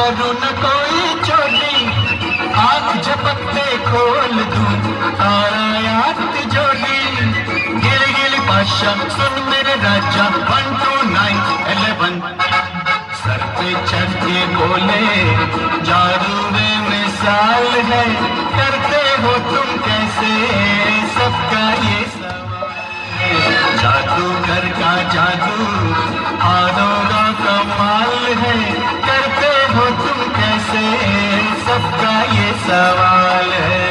करूँ न कोई चोरी, आँख झपकते खोल दूँ तारा याद जोड़ी। गिल गिल पाशा सुन मेरे राजा 1 2 9 11। सर पे चढ़ के बोले जादू में मिसाल है, करते हो तुम कैसे सबका ये सवाल है। जादूगर का जादू हाथों का कमाल है, करते हो तुम कैसे सबका ये सवाल है।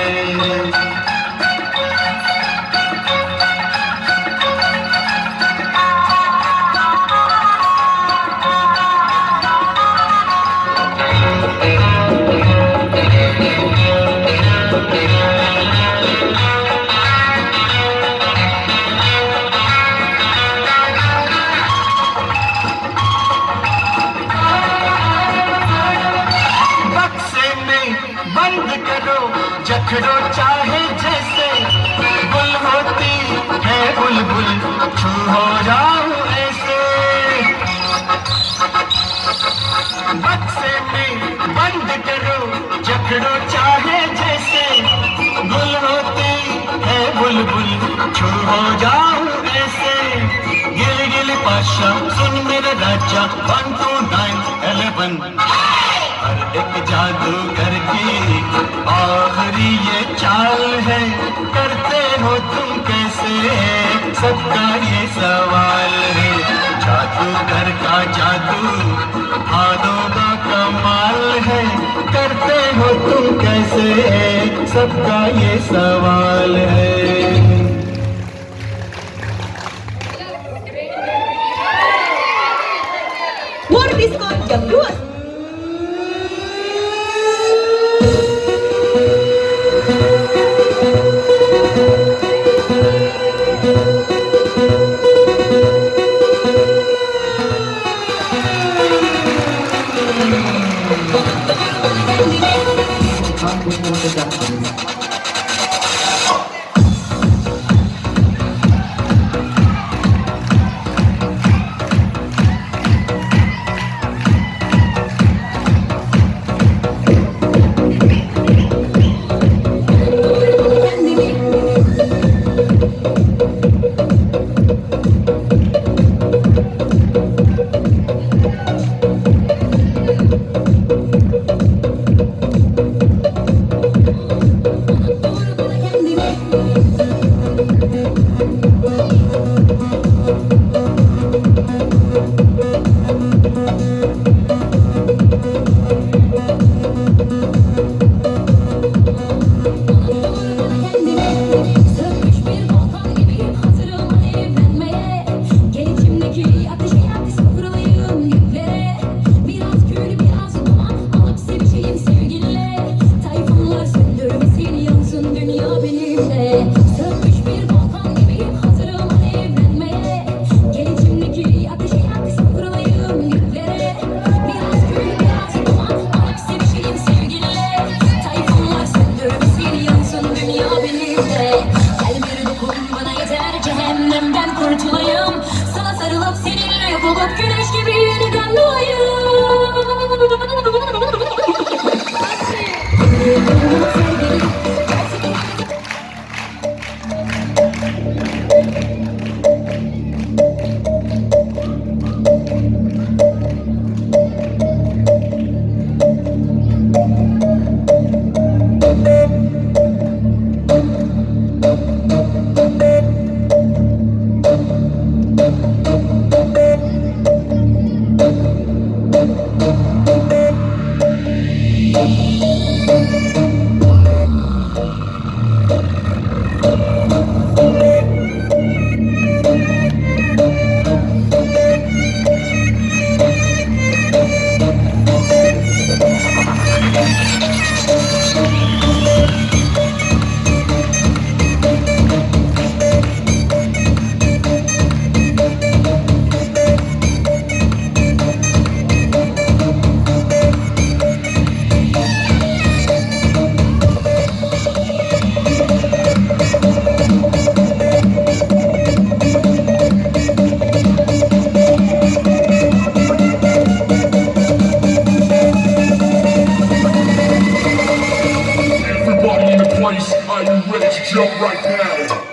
जखड़ो चाहे जैसे, गुल होती है बुलबुल छू हो जाऊं ऐसे। बक्से में बंद करो जखड़ो चाहे जैसे, गुल होती है बुलबुल छू हो जाऊं ऐसे। गिल गिल पाशा सुन मेरे राजा 1 2 9 11। हर एक जादूगर की आखिरी ये चाल है, करते हो तुम कैसे सबका ये सवाल है। जादूगर का जादू हाथों का कमाल है, करते हो तुम कैसे सबका ये सवाल है। What is called jam 2? place. Are you ready to jump right now?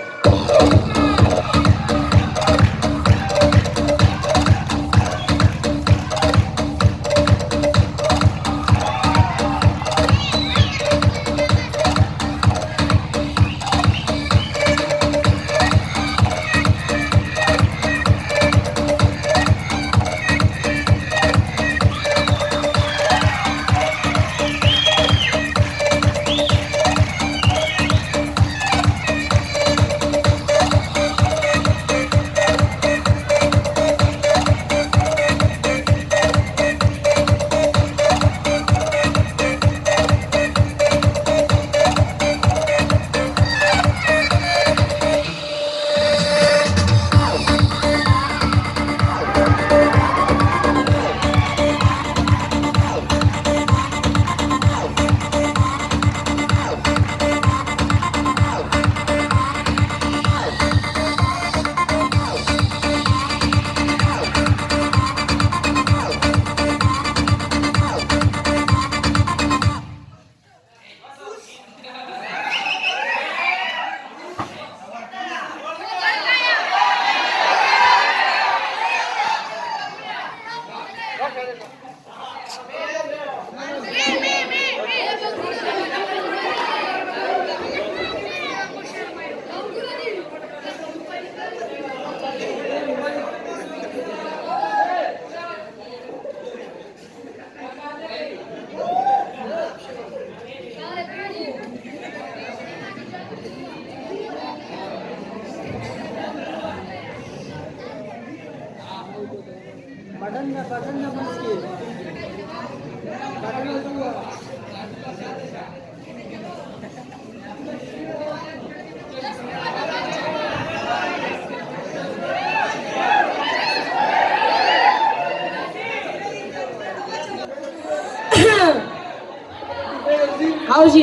Housie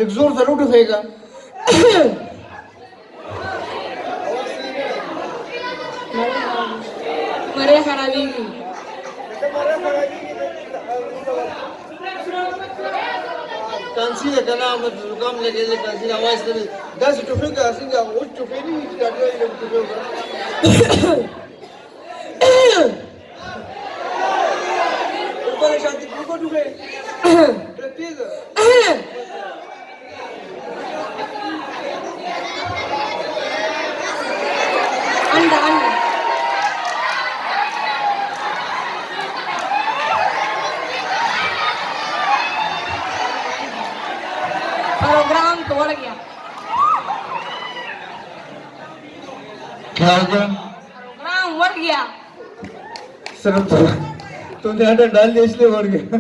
एक जोर जरूर उठेगा मरे खराबी कांसी है क्या नाम जुकाम लगे ले कांसी आवाज दे 10 टुफे का सिंगा वो टुफे नहीं स्टार्ट हो टुफे होगा ऊपर शांति को टुफे तेज अंडा अंडा प्रोग्राम तोड़ गया क्या हो गया प्रोग्राम मर गया सर तुमने आटा डाल दिया इसलिए मर गया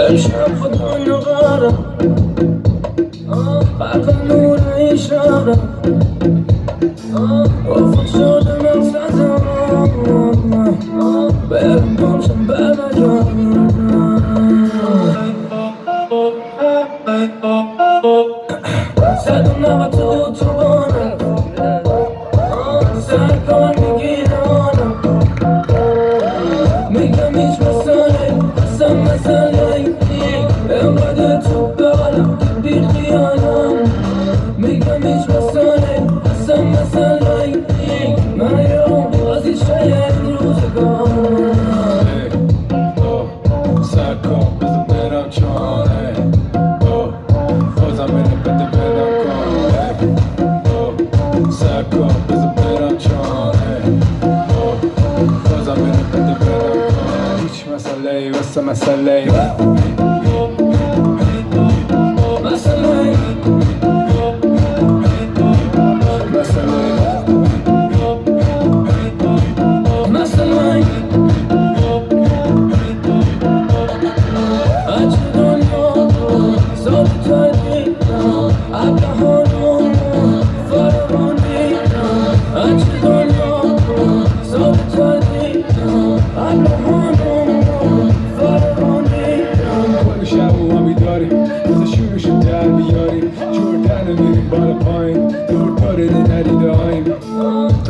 امشب خدا نقاره برق نور اشاره افق شده مقصدم برم گمشم برنگردم صد و نوت اتوبانم سرکار میگیرانم میگم هیچ مسئله انقدر تو بالم بی خیالم میگم هیچ مسئله من یوم بازی شاید روزگارم سرکار بزن برم چانه بازم بره بده برم کانه سرکار بزن برم چانه بازم بره بده برم کانه هیچ مسئله واسه مسئله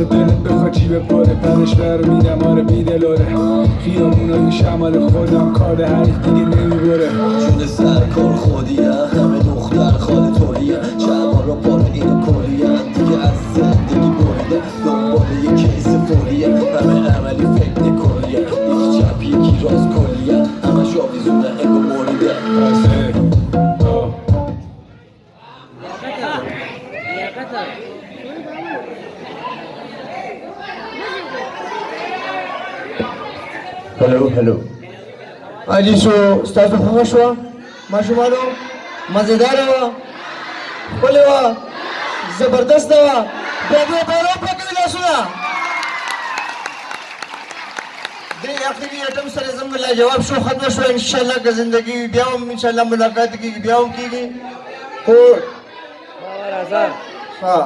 تو دلت بخواد چی بپره پرش برو میدم آره بیدلاره خیابونای شمال خودم کار حریف دیگه نمیبره جون سرکار خودیه همه دختر خاله توریه شبا رو پاره اینو کلیه دیگه از زندگی بریده دنبال یه کیس فوریه همه عملی فکر نکلیه یکی چپ یکی راست کلیه همه شاویزونه اگو مریده هلو اجي شو ستاسو خوښ شو ماشومانو مزیدار و ولې و زبردست و بیا دې پیرو پکې لاسونه دې اخري ایټم سره زموږ لا جواب شو ختم شو ان شاء الله که زندگی بیا هم ان شاء الله ملاقات کیږي بیا هم کیږي خو ها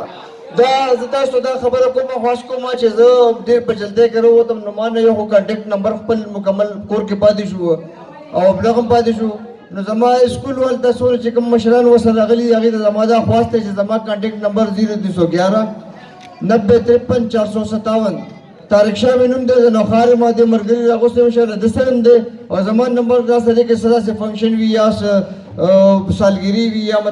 دا زه تاسو دا خبره کوم خواش کوم چې زه ډېر په جلدی کې راووتم نو ما نه یو خو کانټیکټ نمبر خپل مکمل کور کې پاتې شو او ابلاغ هم پاتې شو نو زما اسکول ولته څومره چې کوم مشران ورسره راغلي هغې ته زما دا خواست دی چې زما کانټیکټ نمبر 0211 9053 457 طارق شاه مې نوم دی د نوخار ما دې ملګري راغوستی یم انشاءالله د سره دی او زما نمبر دا سره دی که څه داسې فنکشن وي یا سالګري وي یا